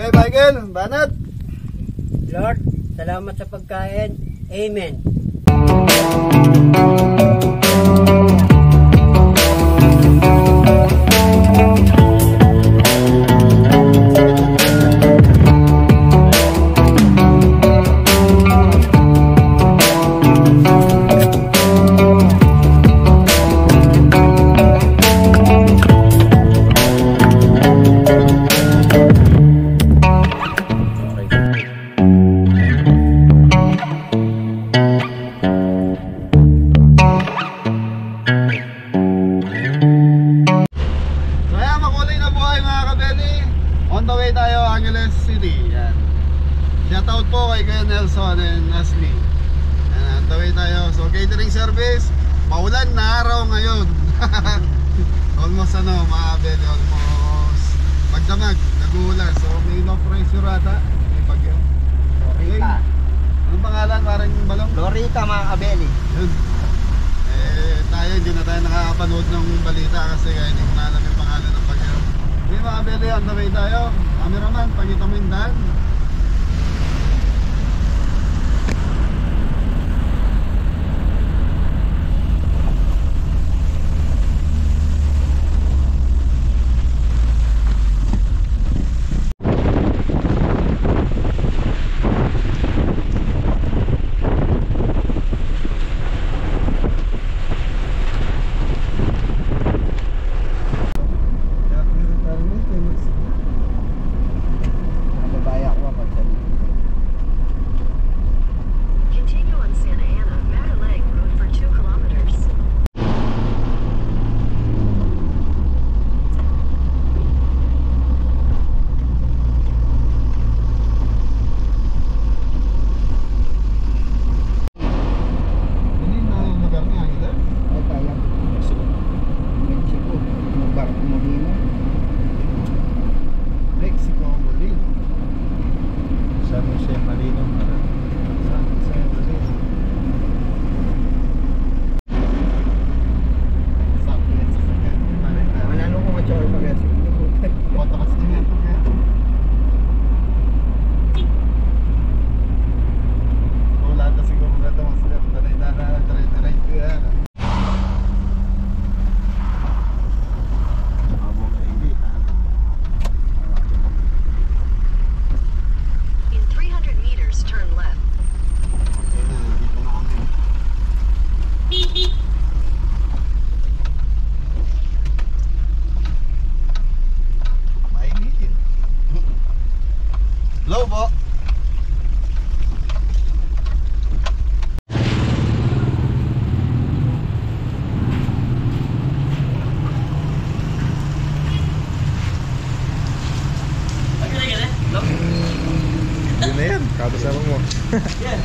Okay, Michael, banat. Lord, salamat sa pagkain. Amen. Shoutout po kay Kuya Nelson and Ashley. On the way tayo. So catering service, maulan na araw ngayon. Almost mga kabeli, almost magdamag, nag-uulan. So may low pressure ata. May bagyo. Lorita. Anong pangalan? Parang balong? Lorita mga kabeli. Yun. Tayo hindi na tayo nakakapanood ng balita kasi hindi ko na alam yung pangalan ng bagyo. Okay mga kabeli, on the way tayo. Cameraman, pagkita mo yung daan. Hello po. Yun na yan, kabasama mo. Yan.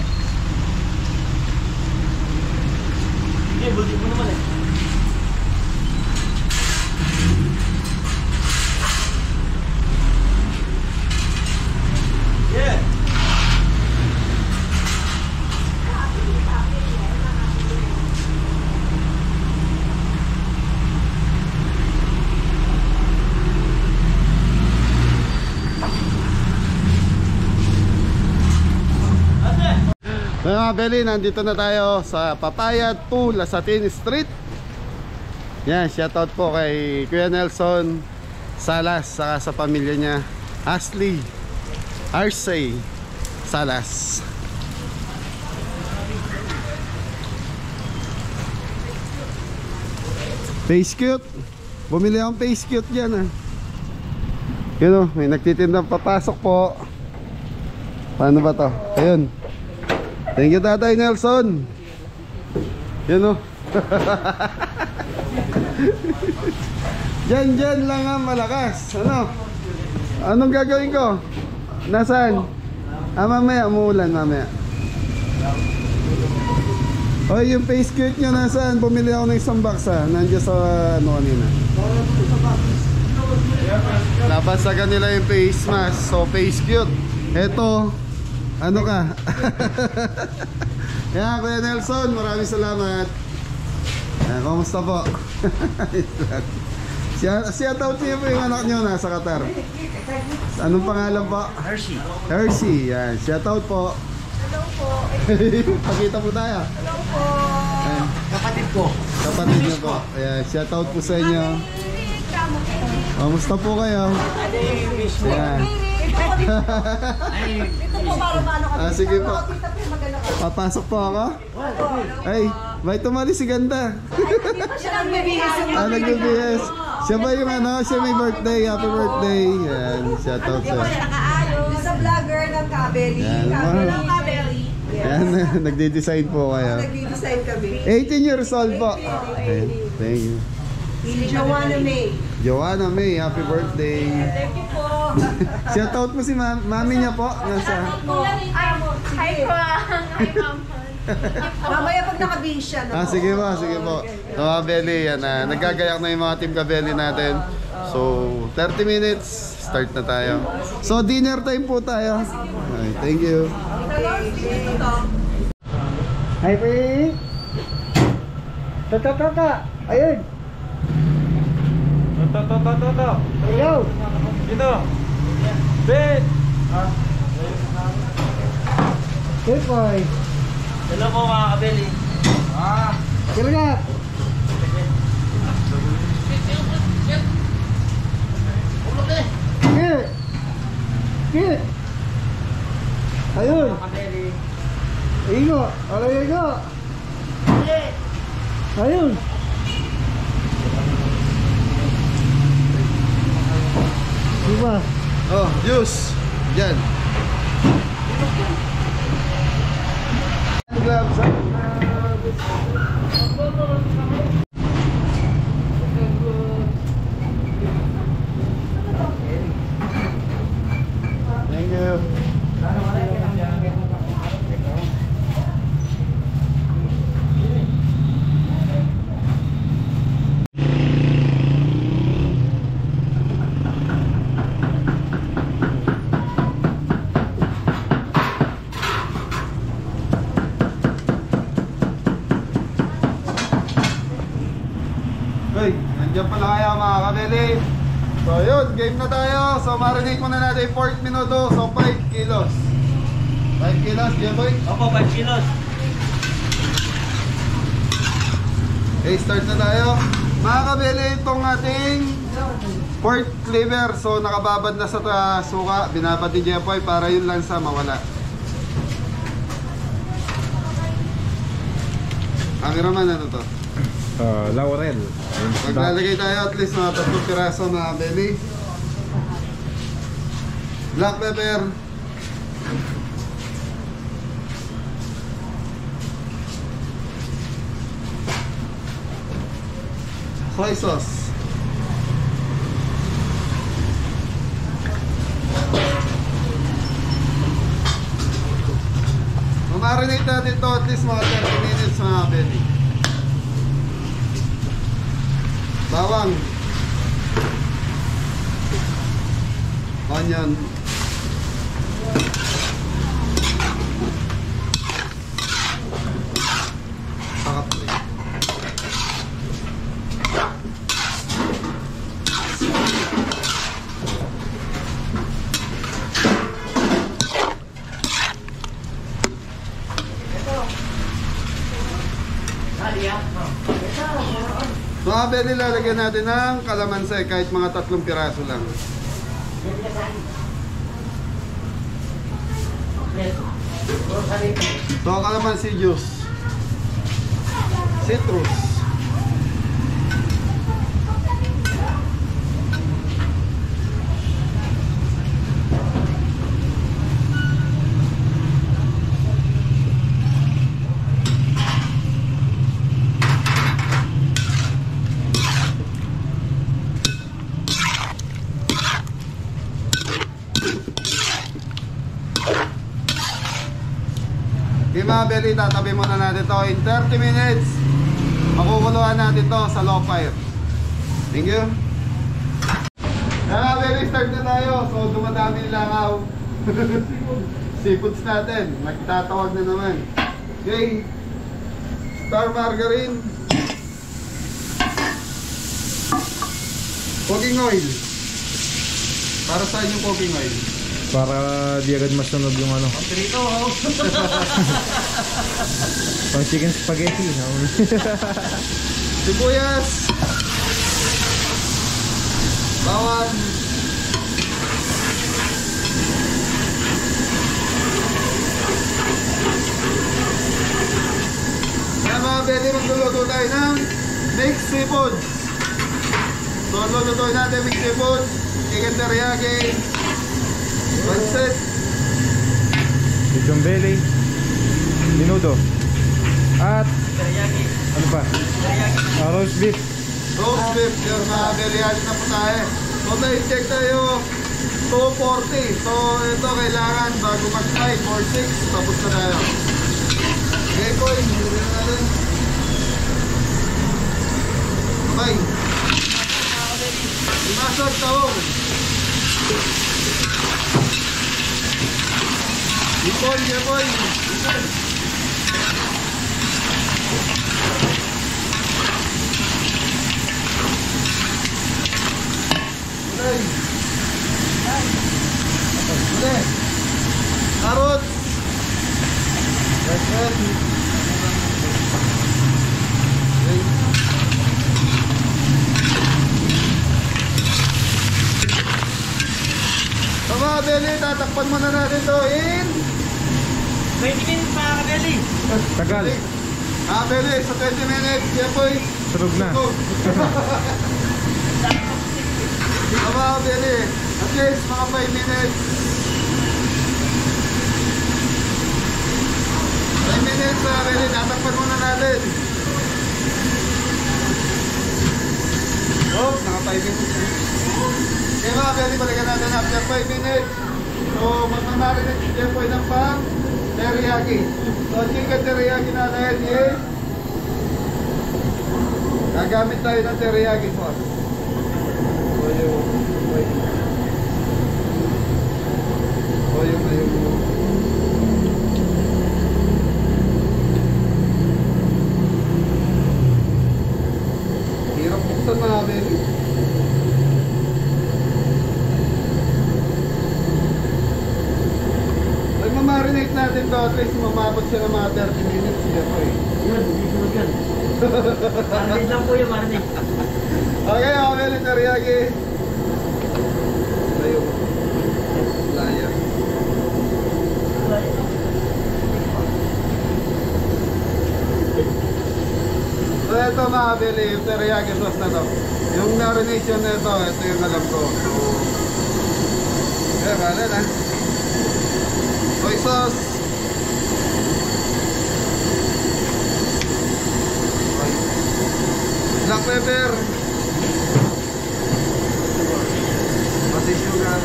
Yan, buti mo naman eh. Yeah. Mga kabeli, nandito na tayo sa Papaya 2 Lasatin Street. Yan, shoutout po kay Kuya Nelson Salas, saka sa pamilya niya Ashley Arce Salas. Face cute. Bumili akong face cute dyan Yun o, may nagtitindang papasok po. Paano ba to? Ayun. Thank you Tatay Nelson. Yun o. Dyan lang ang malakas. Anong gagawin ko? Nasaan? Mamaya, umuulan mamaya. O yung face cute nyo nasaan? Bumili ako ng isang box nandiyan sa kanina. Labas sa kanila yung face mask. So face cute. Eto, ano ka? Yan, Kuya Nelson, maraming salamat. Kumusta po? Shout out niyo po yung anak niyo nasa Qatar. Anong pangalan po? Hershey. Hershey, yan. Shout out po. Hello po. Pakita po tayo. Hello po. Ayan. Kapatid ko. Kapatid niyo po. Ayan, shout out po sa inyo. Kamusta po kayo? Ayan. Dito po para maano kami. Sige po. Kita po maganda ka. Papasok po ako? Ay, may tumali si Ganda. Siya ang bibihis. Nag-BS. Siya ba yung ano? Siya may birthday. Happy birthday. Yan, shout out sa. Nakaayos. Sa vlogger ng Kabeli. Yan, Kabeli. Yan, nagde-design po kayo. Nag-design kami. 18 years old po. Okay, thank you. Si Joanna May. Joanna May, happy birthday. Thank you po. Shout out po si mami niya po. Nasa. Hi po. Hi ma'am. Mamaya pag nakabihis siya. Sige po, sige po. Mga Belly, yan na. Naggagayak na yung mga team Kabeli natin. So, 30 minutes, start na tayo. So, dinner time po tayo. Okay, thank you. Hi, Pri. Tata. Ayun. To. Ayaw. Dito. Ben. Good boy. Hello po mga kabeli. Kiragat. Kit. Ayun. Kabeli. Igo. Igo. Ayun. Diba? Oh, juice. Diyan. Gloves, ha? Thank you. Hey, nandiyan pala kaya mga kabeli. So yun, game na tayo. So marinate muna natin 4 minuto. So 5 kilos. 5 kilos, Jeboy. Opo, 5 kilos. Okay, start na tayo. Mga kabeli, itong ating pork liver. So nakababad na sa suka. Binabad ni Jeboy para yung lansa mawala. Cameraman, ano to? Laurel. Maglalagay tayo at least mga 3 piraso mga belly. Black pepper. Soy sauce. Marinate natin ito at least mga 30 minutes mga belly. Bawang, onion, pakapri. Mga belly, lalagyan natin ng kalamansi kahit mga 3 piraso lang. So kalamansi juice, citrus, mga belly, tatabi muna natin to in 30 minutes. Makukuluan natin to sa low fire. Thank you. Mga belly, start na tayo. So dumadami yung langaw. Seafoods natin, nagtatawag na naman. Okay, star margarine, Cooking oil. Para saan yung cooking oil? Para di agad masunog yung ano. Prito. Pang chicken spaghetti. Sibuyas. Bawang. Kaya mga beli, magluluto tayo ng mixed seafoods. So, lulutuin natin mixed seafoods, chicken teriyaki, pancit, Lechon belly. Menudo. At Teriyaki. ano pa? Roast beef. roast beef. Yung mga beli, alis na po tayo. So, na-check tayo 240. So, ito kailangan bago mag-5 or 6, tapos na tayo. Okay po, hindi na natin. Okay. Imasag taong. Ipon, ipon. Okay. Okay. Carrots. Right. So mga beli, tatakpan muna natin to in 20 minutes mga kabeli. Tagal. mga beli, sa 20 minutes, yan po Sunog na. So mga beli, at least mga 5 minutes. 5 minutes mga beli, tatakpan muna natin. Oh, naka 5 minutes. Okay mga beli, balikan natin after 5 minutes. So magmamarinate yan po ng pang teriyaki. So chicken teriyaki natin is gagamit tayo ng teriyaki sauce. So yung hirap buksan mga beli. Marinate natin to, at least mamabot siya ng mga 30 minutes siya po eh. Yun, hindi sunod yan. Marinate lang po yung marinate. Okay, okay, teriyaki. Layo. Laya. So ito mga beli, yung teriyaki sauce na to. Yung marination na ito yung alam ko. So, bala na. Soy sauce. Black pepper. Pati sugar.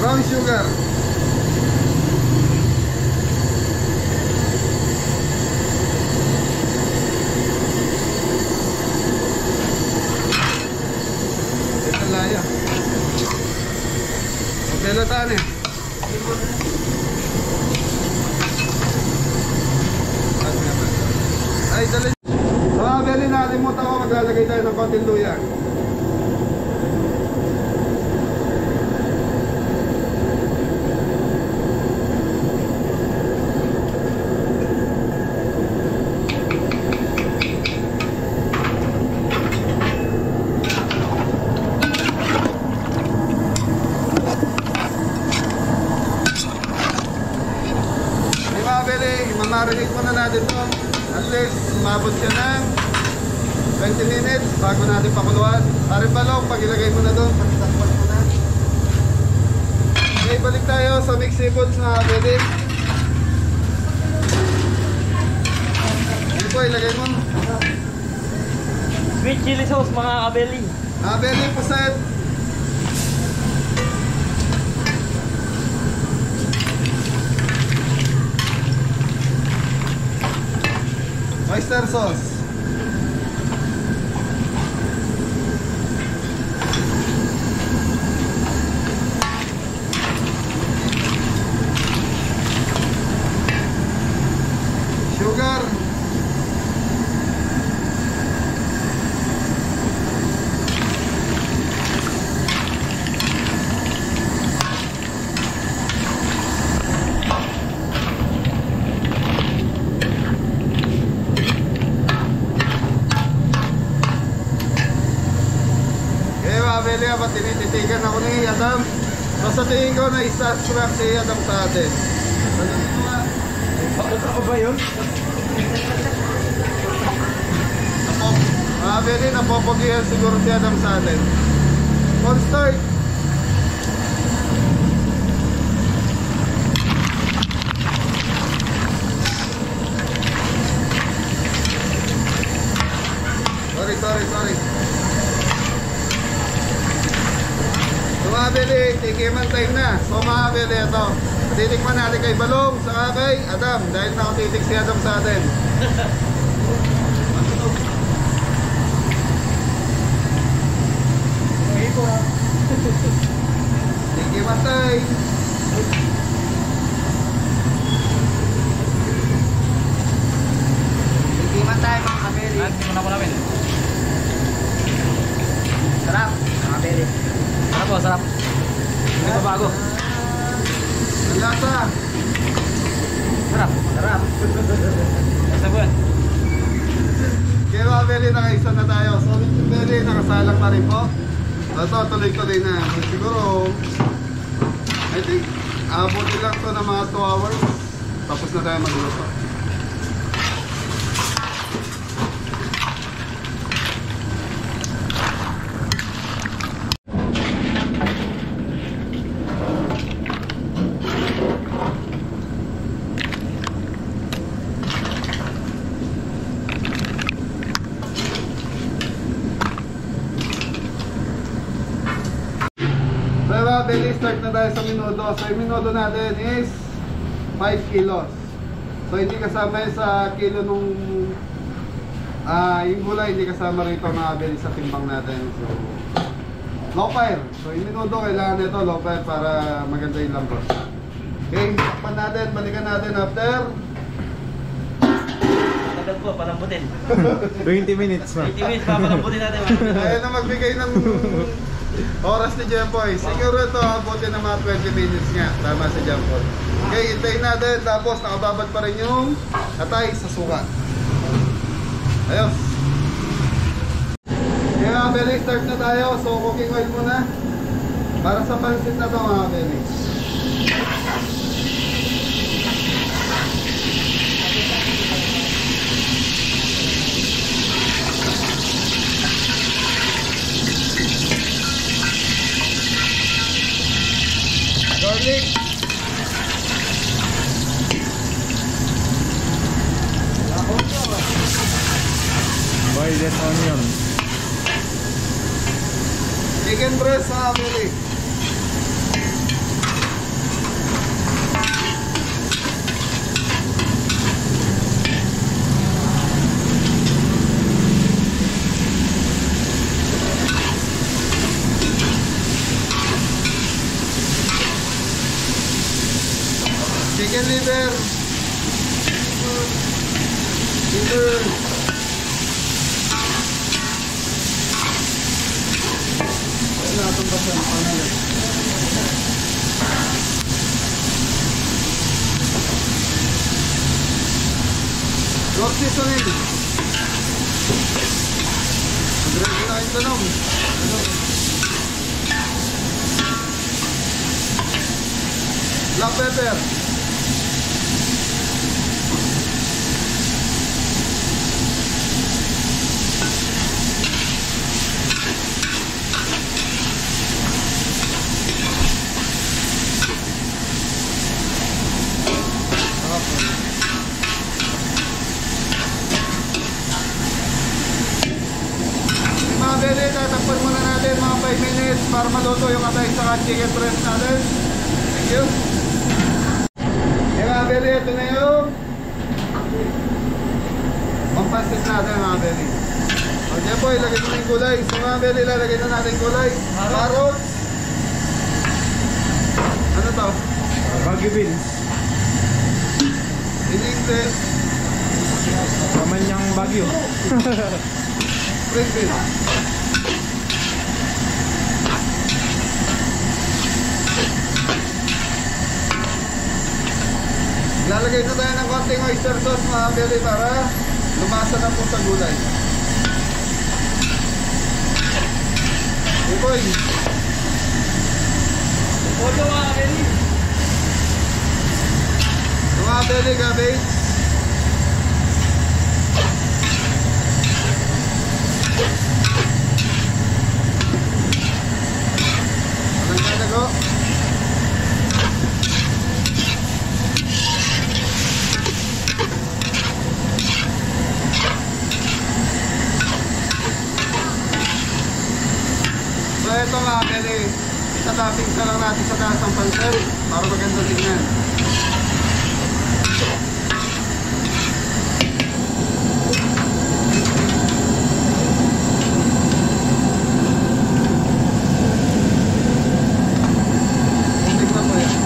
Brown sugar. Ito laya. Magdalataan eh. Ay, dali. Mga beli natin mo ako, maglalagay tayo ng konting luya. Marinate muna natin ito. At least, umabot siya ng 20 minutes bago natin pakuluan. Parin balong, pag ilagay mo na doon, pagkitakpan mo na. Okay, balik tayo sa mixed seafoods na pwede. Hindi po, ilagay mo. Sweet chili sauce mga kabeli. Beli, puset. Oyster sauce. Sugar. ba't tinititigan ako ni Adam. So sa tingin ko na isa-struck si Adam sa atin. Ako ba yun? Very napopogihan siguro si Adam sa atin. On start. Sorry. So mga beli, tikiman time na. So mga beli, ito. Titikman natin kay Balong, saka kay Adam. Dahil nakatitik si Adam sa atin. Tikiman time. Tikiman tayo mga kabeli. Tikiman ako namin. Sarap, mga kabeli. Sarap po, sarap. Hindi pa bago. Ang lasa. Sarap. Basta po yan. Kaya mga beli, nakaisa na tayo. So beli, nakasalang na rin po. Ito, tuloy-tuloy na. Siguro, I think, abutin lang to ng mga 2 hours. Tapos na tayo magluto. Beli, start na tayo sa minuto. So yung minuto natin is 5 kilos. So hindi kasama yun sa kilo nung yung gulay, hindi kasama rito mga beli sa timbang natin. So low fire. So yung minuto kailangan nito low fire para maganda yung lambot. Okay, takpan natin, balikan natin after Tagal po, palambutin. 20 minutes na. 20 minutes, papalambutin natin. ayun na magbigay ng oras ni Jempoy. Siguro ito abutin ng mga 20 minutes nga. Tama si Jempoy. Okay, hintayin natin. Tapos nakababad pa rin yung atay sa suka. Ayos. Okay mga beli, start na tayo. So cooking oil muna para sa pansit na to mga beli. Garlic. Boiled onion. Chicken breast sa beli. Chicken liver. Liver. Wala itong basan. Rock seasoning. Magready na kayong tanong. Black pepper. Mga beli, tatakpan muna natin mga 5 minutes para maluto yung atay sa chicken breast natin. Thank you. Mga beli, ito na yung pampansit natin mga beli. Okay po, ilagay mo na yung gulay. So mga beli, lalagay na natin gulay. Carrots. Ano to? Baguio beans. In English, Kamanyang Baguio. spring beans. Lalagay na tayo ng konting oyster sauce mga beli para lumasa na po sa gulay. Boy. Ojo mga kabeli. Mga belly cabbage. Anong kanago? So ito mga belly, itatapping sa lang natin sa taas ng pansel para maganda tingnan. Tingnan mo yan.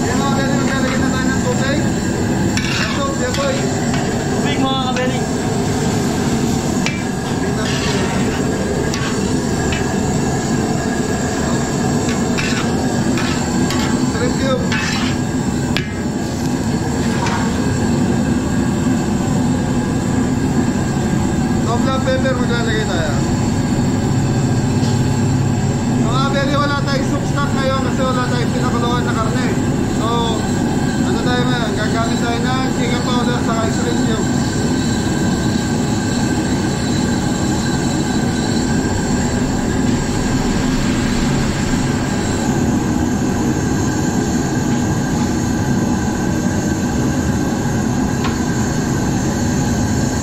Yan mga belly, maglalagay na tayo ng tubig. Ito, siya boy. Big mga kabeli. Shrimp cube. Top black pepper maglalagay tayo. Mga belly, wala tayong soup stock ngayon kasi wala tayong pinakuluan na karne. So, ano tayo ngayon? Gagamit tayo ng chicken powder sa shrimp cube.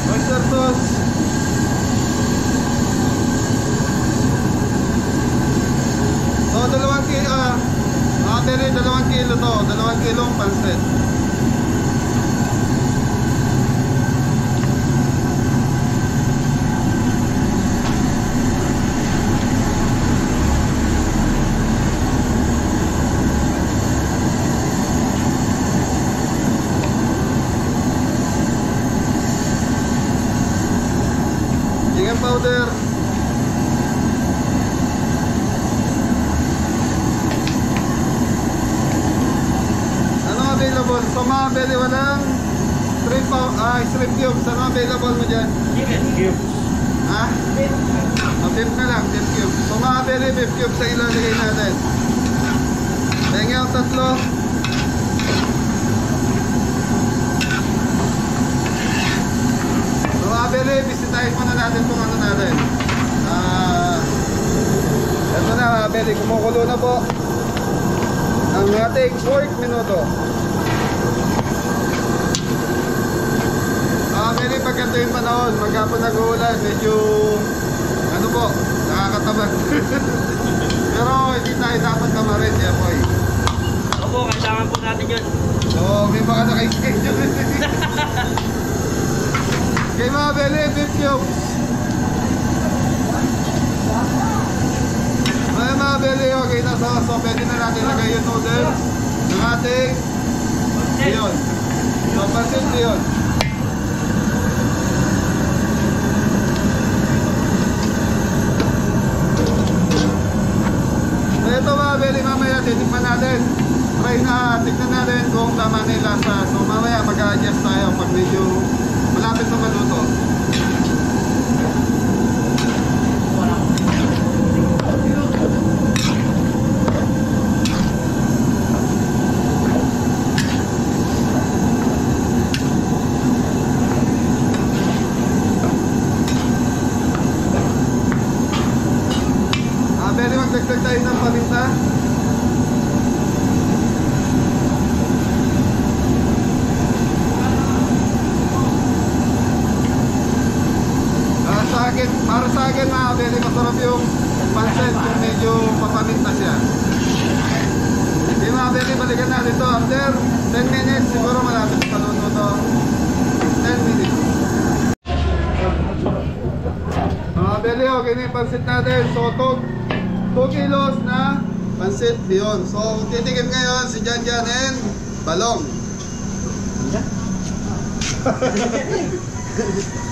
Oyster sauce. So, 2 kilo, mga belly, 2 kilo to, 2 kilong pansit. Chicken powder. Ano available? So mga belly, walang shrimp cubes. Ano available mo dyan? Cube. Ha? Beef na lang, beef cube. So mga belly, beef cube sa ilalagay natin. Tenga ang 3. So mga belly, bisitahin muna natin kung ano natin. Ito na mga belly, kumukulo na po ang ating 4 minuto. Belly, pagkanto yung panahon, maghapon nag-uulan, medyo ano po, nakakatamad. Pero hindi tayo dapat kamarin, yeah boy. Opo, kailangan po natin yun. So, may mga naka-schedule. Kay mga belly, beef cubes. Ay mga belly, okay na. So pwede na natin lagay yung noodles ng ating leon. So, pansit leon. So ito mga belly, mamaya titikman natin. Try na, tignan natin kung tama na yung lasa. So mamaya mag-a-adjust tayo pag medyo malapit na maluto. Belly, magdagdag tayo ng paminta. Para sa akin mga belly, masarap yung pansit kung medyo papaminta siya. Okay mga belly, balikan natin ito after 10 minutes. Siguro malapit pa luto to. 10 minutes. Mga belly, okay na yung pansit natin. So 2 kilos na pansit leon. So titikim ngayon si Jan Jan and Balong.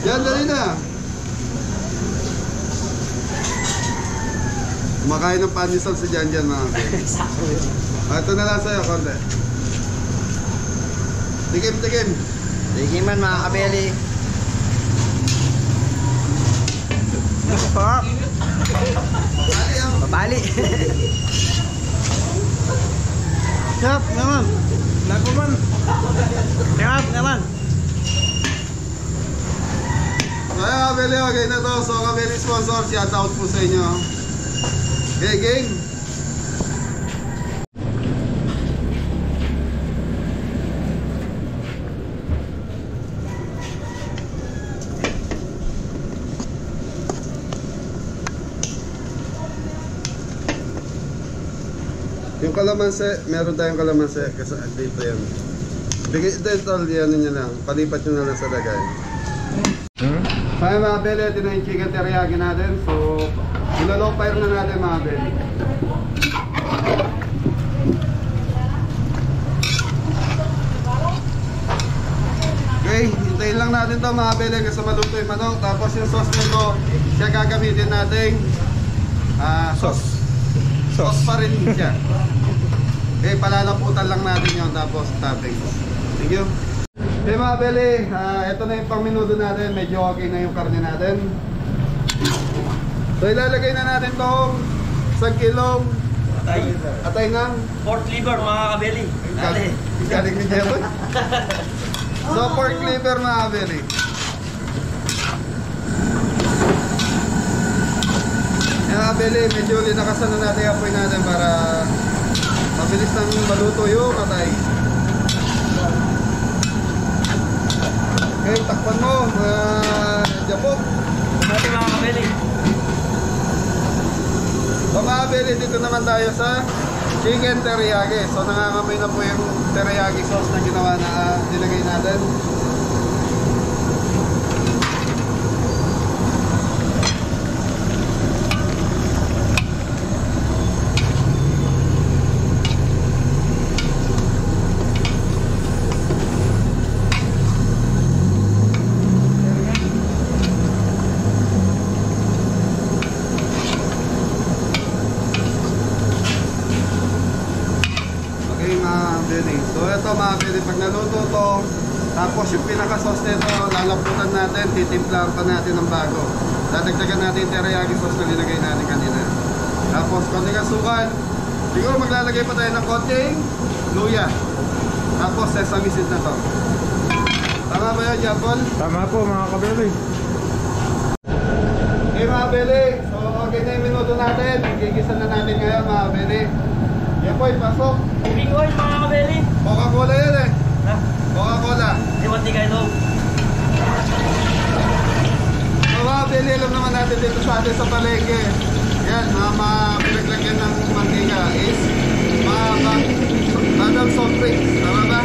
Yan, dali na. Kumakain ng panisal si Jan Jan mga. Ito na lang sa'yo, konti. Tikim. Tikiman mga kabeli. Sarap. Papali. Sarap naman. Naku man. Sarap naman. Kaya kabili, okay na to. So kabili sponsor, shout out po sa inyo. Okay, game. Yung kalamansi, meron tayong kalamansi kasi dito yan. Bigay ito, yan nyo lang. Palipat nyo na lang sa lagay. Kaya mga beli, ito na yung chicken teriyaki natin. So, ilalow fire na natin mga beli. Okay, hintayin lang natin to mga beli kasi maluto yung manok. Tapos yung sauce nito, siya gagamitin natin. Sauce pa rin siya. Okay, palalaputan lang natin yun. Tapos toppings. Thank you. Okay mga beli, ito na yung pang minuto natin. Medyo okay na yung karne natin. So ilalagay na natin itong 1 kilong atay ng Pork liver mga kabeli. galing ni Jebon. So pork liver mga beli. Mga beli, medyo linakasan na natin yung apoy natin para mabilis nang maluto yung atay. Okay, takpan mo, Japok. Natin mga kabeli. So mga beli, dito naman tayo sa chicken teriyaki. So nangangamoy na po yung teriyaki sauce na ginawa na nilagay natin. So ito mga bili, pag naluto to, tapos yung pinaka-sauce nito, lalaputan natin, titimplahan pa natin ng bago. Dadagdagan natin yung teriyaki sauce na nilagay natin kanina. Tapos konting asukal, siguro maglalagay pa tayo ng konting luya. Tapos sesame seed na to. Tama ba yun, Japon? Tama po mga kabeli. Okay mga bili, so okay na yung minuto natin. Gigisa na natin ngayon mga bili. Yan po, pasok. Cooking oil mga kabeli. Coca-Cola yan eh. Ha? Coca-Cola. Di ba di kayo ito? So mga bili, alam naman natin dito sa atin sa palengke. Yan, mga pinaglagyan ng mantika is mga soft drinks. Tama ba?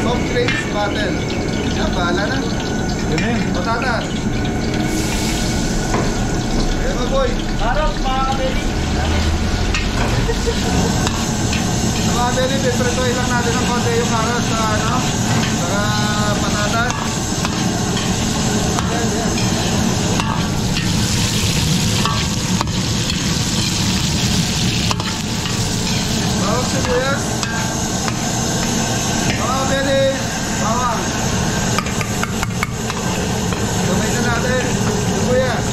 Soft drinks bottle. Yan, bahala na. Yun eh. Patatas. Ayan mo boy. Harap mga kabeli. Mga bili, pipritoy lang natin ng konti yung carrots sa sa patatas. Ayan, yan. Bawang sibuyas. Mga bili, bawang. Sabay na natin, sibuyas.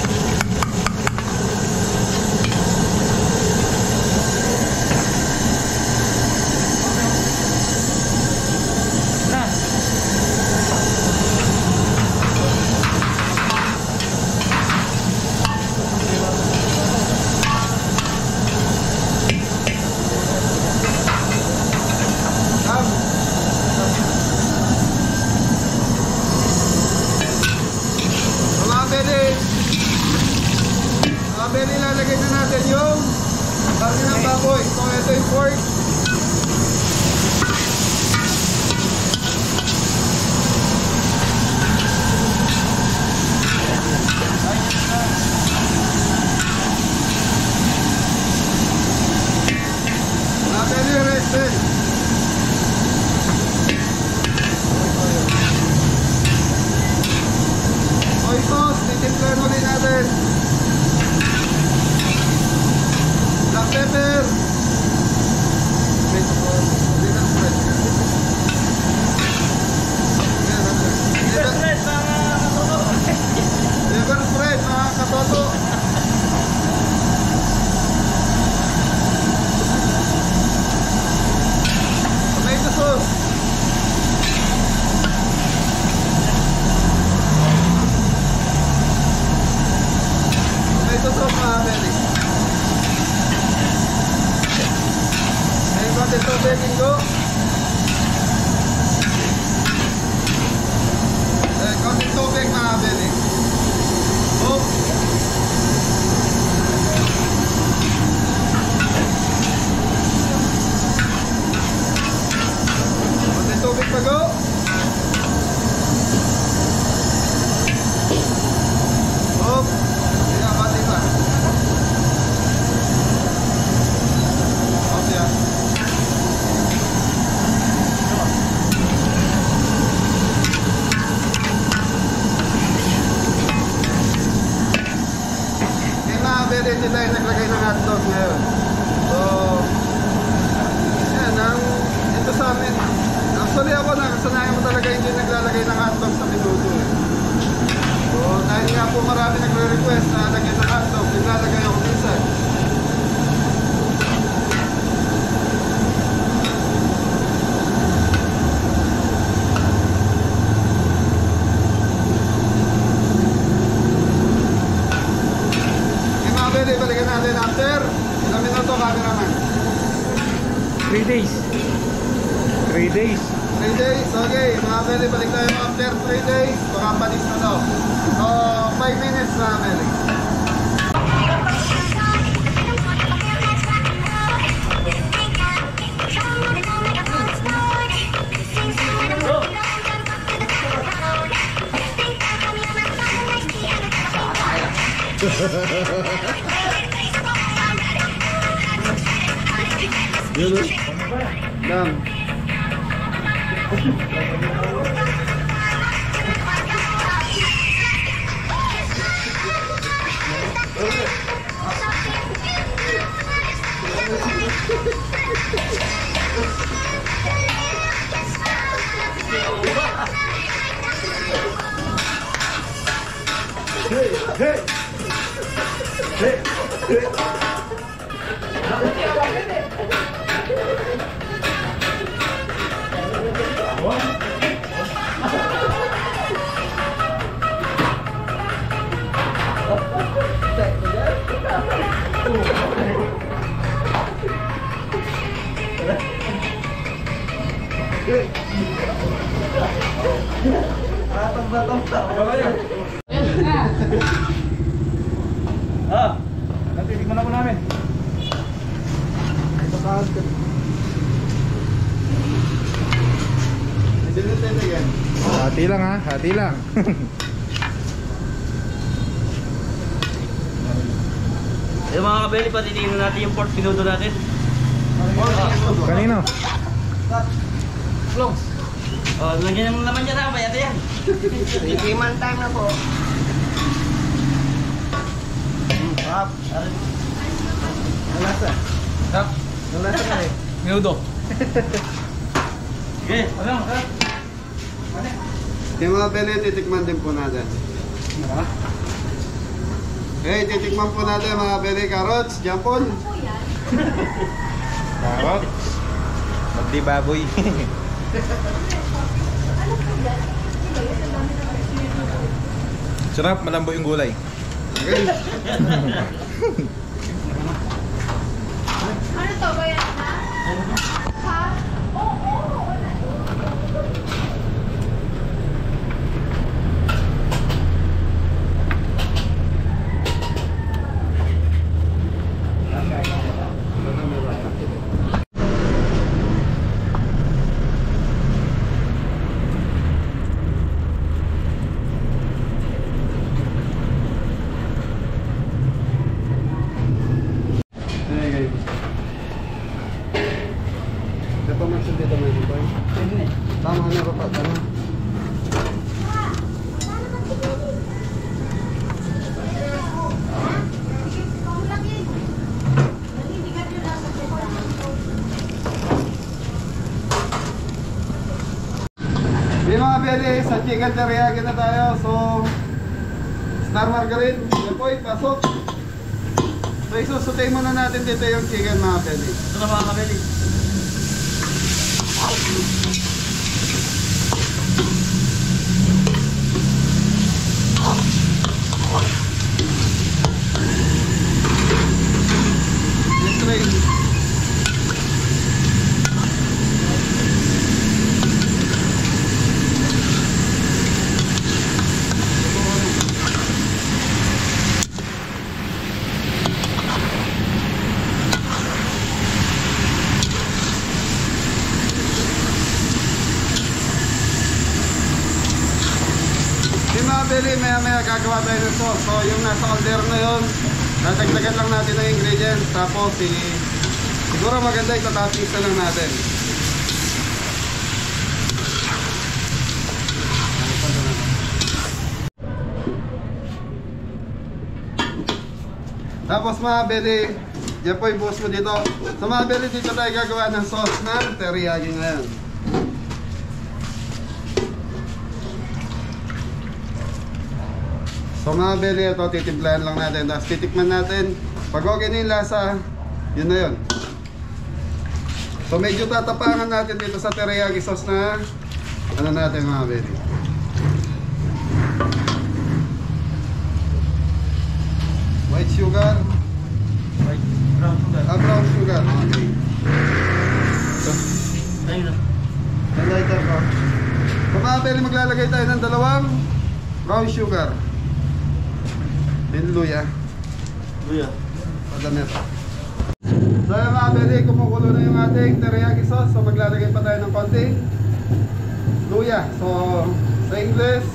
Then ilalagay na natin yung karne ng baboy. So ito yung pork. Natin yung rest din. Soy sauce, titimplan ulit natin. Black pepper. tayo naglagay ng hotdog ngayon. So, yan, ito sa amin. Actually ako, nakasanayan mo talaga hindi naglalagay ng hotdog sa minuto. So, dahil nga po marami nagre-request na lagyan ng hotdog, naglalagay ako minsan. Balikan natin after ilang minuto, cameraman. 3 days. 3 days. 3 days, okay. Mga Beli, balik tayo after 3 days. Baka panis na to. So, 5 minutes na Beli. Yun. Dam. Natitikman na po namin. Hati lang ha, hati lang. Yung mga kabeli, patitingnan natin yung 4th minuto natin. Kanino? Vlogs. Oh, lagyan mo naman dyan ha, bayat yan. Tikiman time na po. Hap. Ang lasa. Hap. Ang lasa ka eh. Minuto. Sige, ano? Yung mga Beli, titikman din po natin. Okay, titikman po natin mga Beli. Carrots, jampon. Karot. Magdi baboy. Sarap, malambo yung gulay. Okay. Ano to? Bayan na? Ha? Oo. Tama na ba? Tama. Yung mga Beli, sa chicken teriyaki na tayo. So, Star Margarine, yan po, pasok. So, isusutay muna natin dito yung chicken mga Beli. Ito na mga kabeli. Let's try. Beli, maya gagawa tayo ng sauce. So yung nasa order na yun, dadagdagan lang natin ang ingredients. Tapos siguro maganda itatapis na lang natin. Tapos mga beli, yan po yung buhos mo dito. Sa mga beli, dito tayo gagawa ng sauce ng teriyaki ngayon. So mga beli, ito titimplahan lang natin. Tapos titikman natin. Pag okay na yung lasa, yun na yun. So medyo tatapangan natin dito sa teriyaki sauce na ano natin mga beli. White sugar. Brown sugar. Okay. Ayun na. Ang lighter ko. So mga beli, maglalagay tayo ng dalawang brown sugar. And luya. Luya. Padamet. So yung mga beli, kumukulo na yung ating teriyaki sauce. So maglalagay pa tayo ng konting luya. So sa English,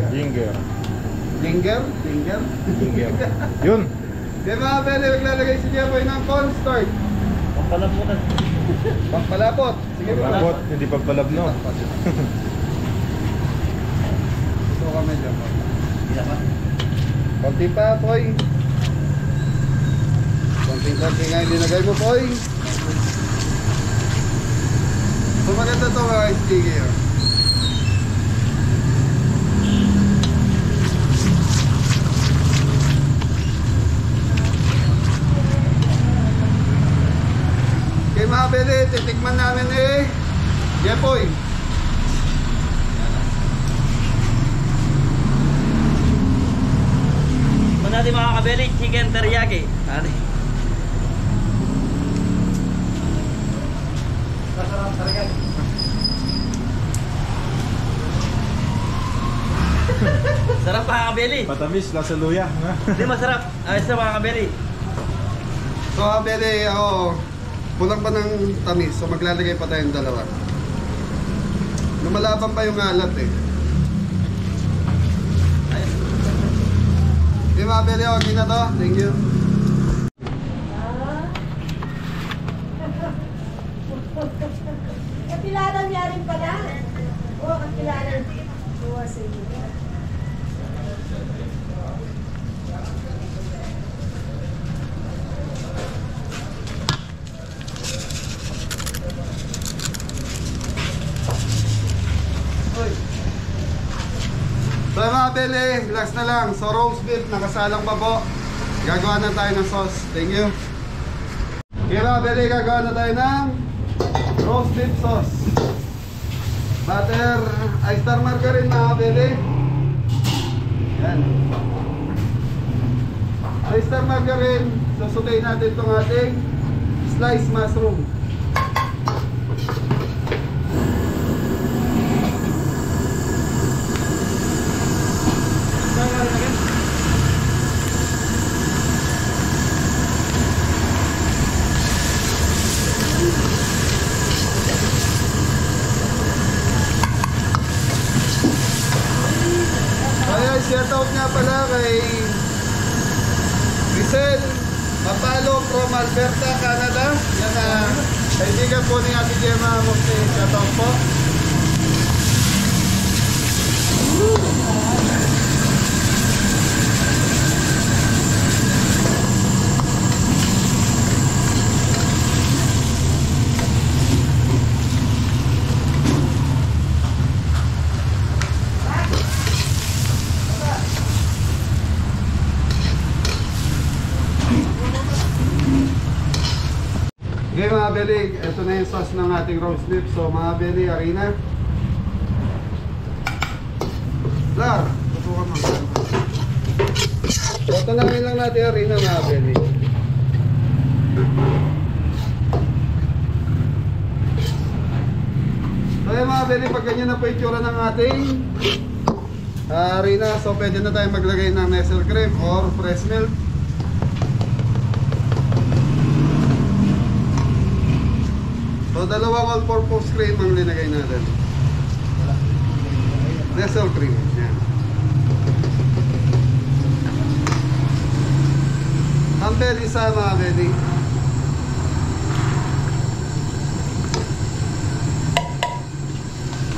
Ginger. ginger. Ginger. Yun. Yung mga beli, maglalagay si Jeboy ng cornstarch. Pampalamunan. Pampalapot. Sige po. Pagpalabot, hindi pagpalab no. So kami dyan. Hindi pa. Konti pa, Poy. Konting-konti nga yung dinagay mo, Poy. So maganda ito mga sticky. Okay mga beli, titikman namin Jepoy. Ito natin mga kabeli, chicken teriyaki. Ano? Sarap mga kabeli. Matamis, lasa luya. Hindi masarap. Ayos na mga kabeli. So mga beli, kulang pa ng tamis. So maglalagay pa tayong dalawa. Lumalaban pa yung alat eh. Okay mga beli, okay na to. Thank you. Kapilanan niya rin pala. Oo, kapilanan. Oo, sige. So mga beli, relax na lang. So roast beef, nakasalang babo. Gagawa na tayo ng sauce. Thank you. Okay mga beli, gagawa na tayo ng roast beef sauce. Butter, star margarine mga beli. Yan. So star margarine, susutay natin itong ating sliced mushroom. Ayan, shoutout nga pala kay Rizal Mapalo from Alberta, Canada. Yan na kaibigan po ni Ate Gemma Mokse. Shoutout po. Okay mga beli, ito na yung sauce ng ating roast beef. So mga beli, harina. Lar, tutukan mo. So tanangin lang natin harina mga beli. So yung mga beli, pag ganyan na po itsura ng ating harina, so pwede na tayo maglagay ng Nestle cream or fresh milk. So dalawang all-purpose cream ang linagay natin. Nestle cream. Yan. Ang belly sa mga belly.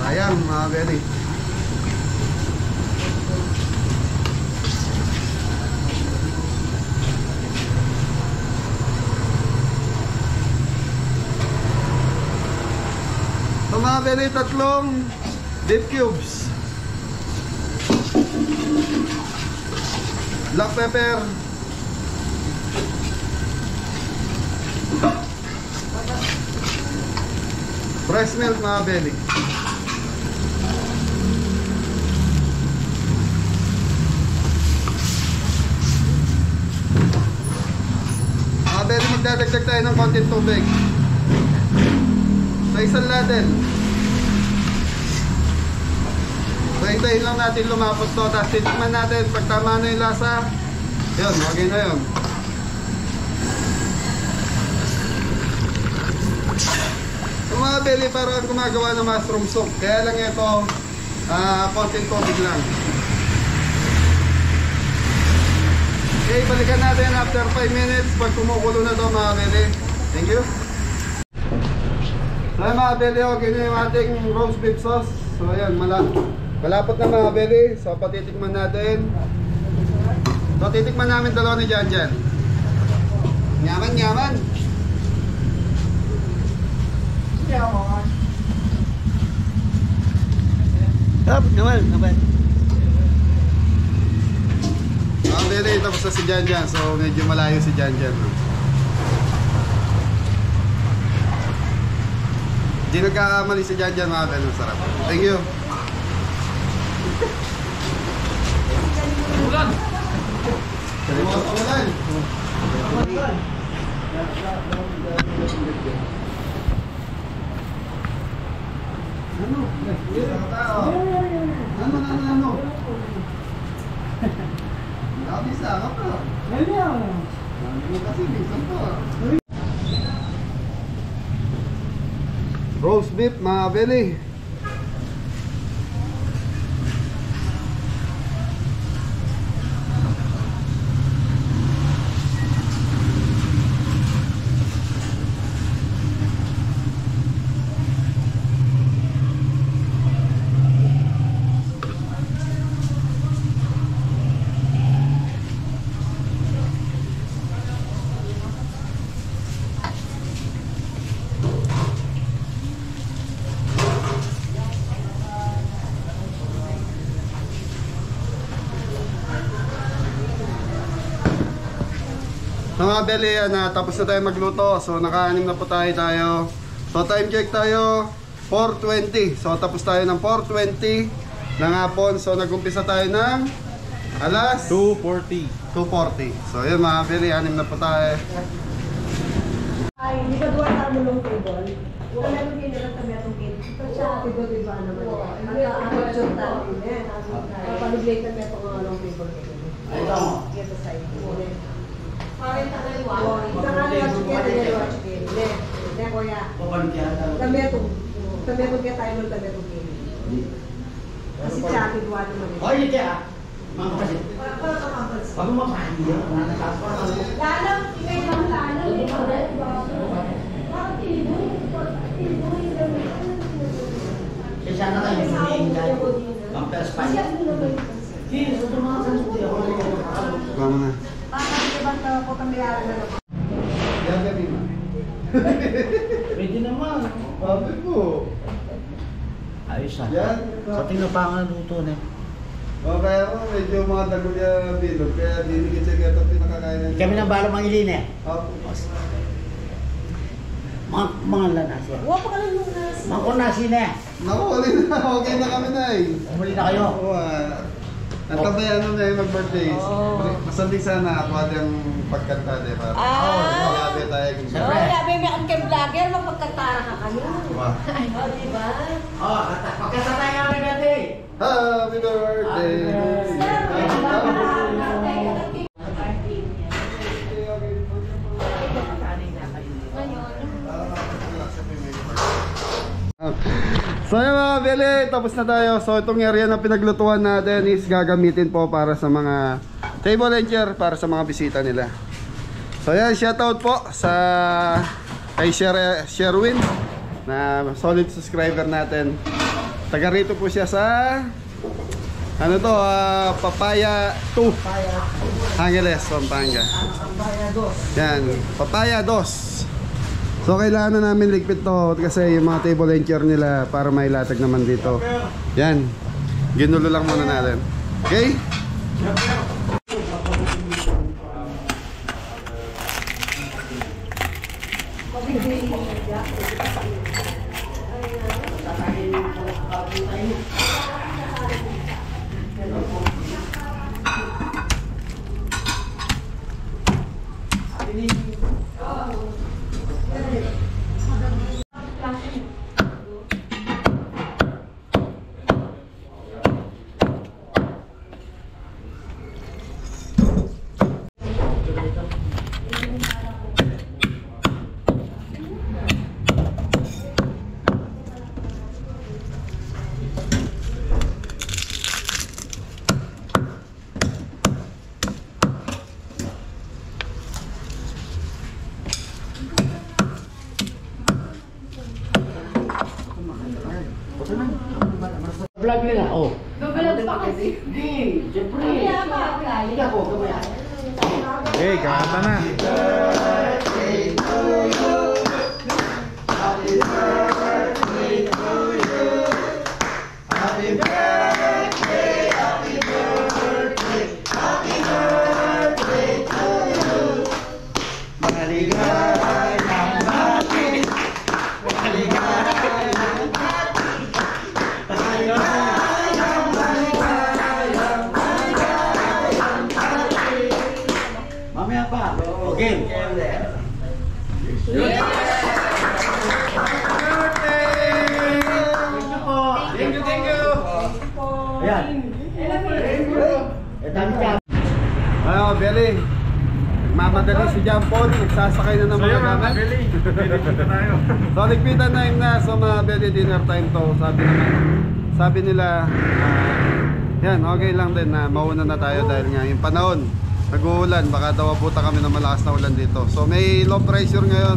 Ayan mga belly. beli, 3 beef cubes. Black pepper. Fresh milk mga beli. Mga beli, magdadagdag tayo ng konting tubig sa isang ladle. So hintayin lang natin lumapot to, tapos titikman natin pag tama na yung lasa. Yun, okay na yun. So mga beli, parang gumagawa ng mushroom soup. Kaya lang ito, konting tubig lang. Okay, balikan natin after 5 minutes pag kumukulo na to mga beli. Thank you. So mga beli, okay na yung ating roast beef sauce. So ayan, malapot na mga beli. So patitikman natin. So titikman namin dalawa ni Janjan. Nyaman, nyaman. Naman. Mga beli, tapos na si Janjan. So medyo malayo si Janjan. Hindi nagkakamali si Janjan mga beli. Masarap. Thank you. Ulan! Ulan! Ano? Nakabisa ka pa. Ano kasi bisan pa. Roast beef mga beli. Mga beli, tapos na tayo magluto. So naka-anim na po tayo. So time check tayo 4:20. So tapos tayo ng 4:20 ng hapon. So nag-umpisa tayo ng alas 2:40. 2:40. So yun mga beli, anim na po tayo. Ay, hindi ka duwa na mulong table. Wala nang kinilang kami atong kit. Ito siya, tiba-tiba naman. Ang chot natin eh. Papalublate kami atong long table. Ito mo. Ito sa iyo. Parang tayo wa. Isa nga niya chicken, niya wa chicken. Ne, kuya. Kami atong kaya tayo ng kami atong kit. Kasi siya, tiba naman. Oye, kaya. Mga kasi. Pag mapahali yan, Lalang, ikay lang lalang. sana kayo humihingi dahil magpa-spy. Hindi, sa mga sansuti ako. Vamos na. Ibang po kami yaran na lang. Yan gabi ma. Pwede naman. Sabi po. Ayos ah. Yan. Sa tinapangan luto na. O kaya mo, medyo mga dagulya bilog. Kaya dinigit siya kaya ito pinakakain natin. Kami nang bala mangilin eh. Opo. Mga lanas yan. Huwag pa ka lang yung nasi. Mga kunasin eh. Nakuli na. Okay na kami na eh. Umuli na kayo. Oo Nagtabay ano na yung mag-birthday. Masalig sana ako at yung pagkanta de para. Yabe tayo. Siyempre. Yabe may kang vlogger, magpagkantara ka kayo. Wow. Diba? Pagkasatay nga rin natin. Happy birthday. So yun mga beli, tapos na tayo. So itong area na pinaglutuan natin is gagamitin po para sa mga table and chair, para sa mga bisita nila. So yan, shoutout po sa kay Sherwin na solid subscriber natin. Taga rito po siya sa ano to, Papaya 2 Angeles, Pampanga. Yan, Papaya 2. So kailangan na namin ligpit to kasi yung mga table and chair nila para mailatag naman dito. Yan. Ginulo lang muna natin. Okay? Vlog nila, oh. Vlog pa kasi. Hindi, siyempre. Hindi ako, kamaya. Eh, kanta na. Mamaya pa. Okay. Thank you. Ayan. Dami ka. Ano, Belly? Nagmamadali si John Paul. Nagsasakay na ng mga gamit. Belly. Dito tayo. So nagpita time na. So mga Belly, dinner time to. Sabi nila, yan, okay lang din na mauna na tayo dahil nga yung panahon nag-uulan, baka daw abutan kami ng malakas na ulan dito. So may low pressure ngayon,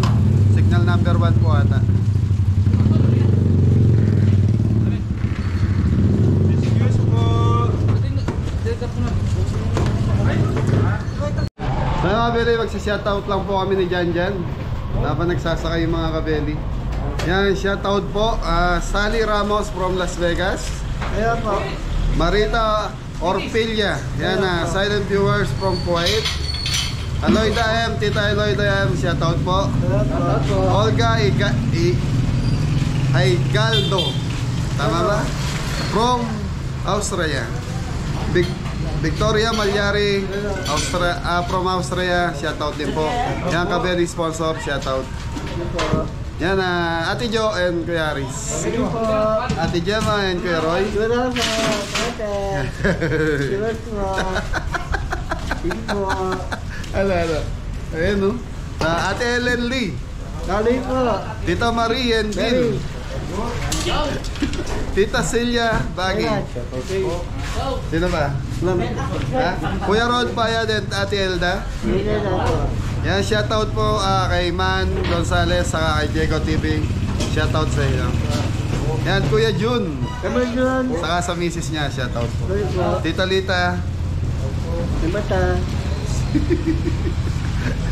signal number 1 po ata. Excuse po. So mga kabeli, magsishoutout lang po kami ni Jan habang nagsasakay yung mga kabeli. Yan, shoutout po Sally Ramos from Las Vegas. Ayan po. Marita Orpilia, yan na, silent viewers from Kuwait. Aloyda M, Tita Aloyda M, shoutout po. Olga Aigaldo, tama ba? From Austria. Victoria Malyari, from Austria, shoutout din po. Yan, kabeli sponsor, shoutout. Yan na, Ate Jo and Kuya Aris. Ate Gemma and Kuya Roy. Ano. Ayan no. Ate Ellen Lee. Dali po. Tita Marie and Gil. Tita Celia Baggy. Sino ba? Ha? Kuya Rod Payad and Ate Elda. Yan, shoutout po kay Man Gonzales saka kay Diego TV. Shoutout sa inyo. Yan, Kuya Jun. Saka sa misis niya, shoutout po. Tita Lita.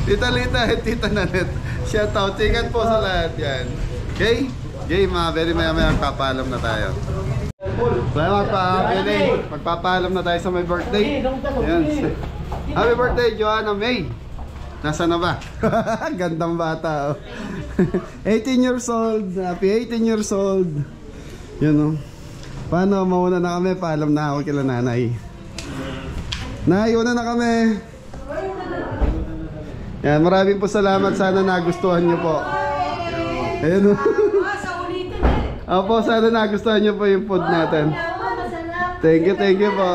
Tita Lita at Tita Nanet. Shoutout. Ingat po sa lahat yan. Okay? Okay, mga very maya magpapaalam na tayo. So magpapaalam na tayo sa my birthday. Yan. Happy birthday, Joanna May. Nasaan na ba? Gandang bata, oh. 18 years old. Happy 18 years old. Yun, oh. Paano? Mauna na kami. Paalam na ako kila nanay. Nay, una na kami. Yan, maraming po salamat. Sana nagustuhan nyo po. Ayun, oh. Opo, sana nagustuhan nyo po yung food natin. Thank you po.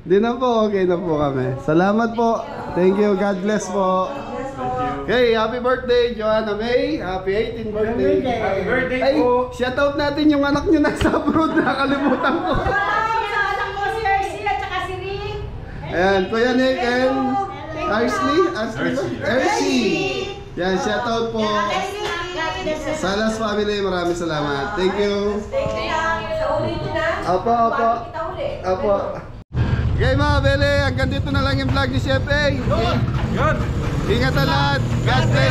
Di na po, okay na po kami. Salamat po. Thank you, God bless po. Okay, happy birthday, Joanna May. Happy 18th birthday. Happy birthday Ay, po. shoutout natin yung anak nyo nasa abroad. Nakalimutan ko. Ayan, Kuya Nick and Arsley. Yan, shoutout po. Salas family, maraming salamat. Thank you. Opo. Okay mga bele, hanggang dito na lang yung vlog ni Chef A. Yun. Ingat na lahat. God bless.